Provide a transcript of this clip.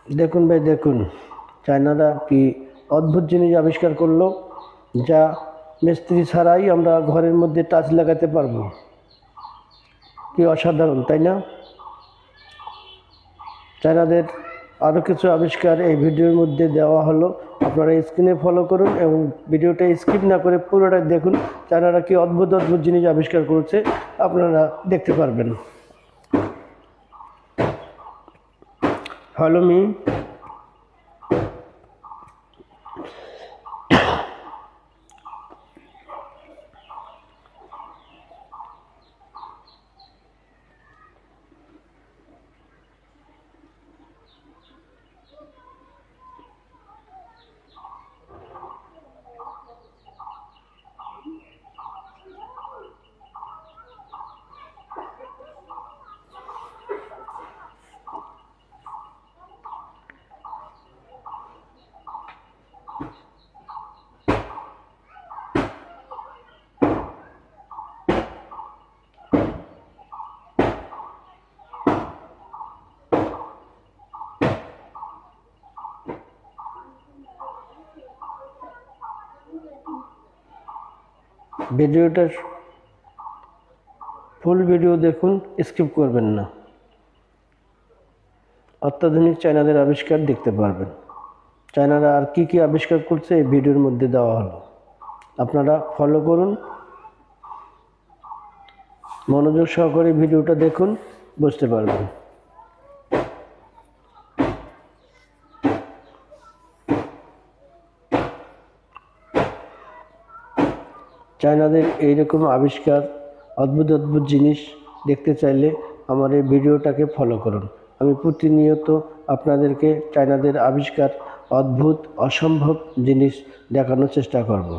দেখুন ভাই দেখুন, চায়নারা কি অদ্ভুত জিনিস আবিষ্কার করলো, যা মিস্ত্রি ছাড়াই আমরা ঘরের মধ্যে টাচ লাগাতে পারবো। কি অসাধারণ, তাই না? চায়নাদের আরও কিছু আবিষ্কার এই ভিডিওর মধ্যে দেওয়া হলো। আপনারা স্ক্রিনে ফলো করুন এবং ভিডিওটা স্কিপ না করে পুরোটা দেখুন। চায়নারা কি অদ্ভুত অদ্ভুত জিনিস আবিষ্কার করেছে আপনারা দেখতে পারবেন। Follow me. ভিডিওটার ফুল ভিডিও দেখুন, স্কিপ করবেন না। অত্যাধুনিক চায়নাদের আবিষ্কার দেখতে পারবেন। চায়নারা আর কি কি আবিষ্কার করছে এই ভিডিওর মধ্যে দেওয়া হলো। আপনারা ফলো করুন, মনোযোগ সহকারে ভিডিওটা দেখুন, বুঝতে পারবেন। চায়নাদের এইরকম আবিষ্কার, অদ্ভুত অদ্ভুত জিনিস দেখতে চাইলে আমার এই ভিডিওটাকে ফলো করুন। আমি প্রতিনিয়ত আপনাদেরকে চায়নাদের আবিষ্কার, অদ্ভুত অসম্ভব জিনিস দেখানোর চেষ্টা করব।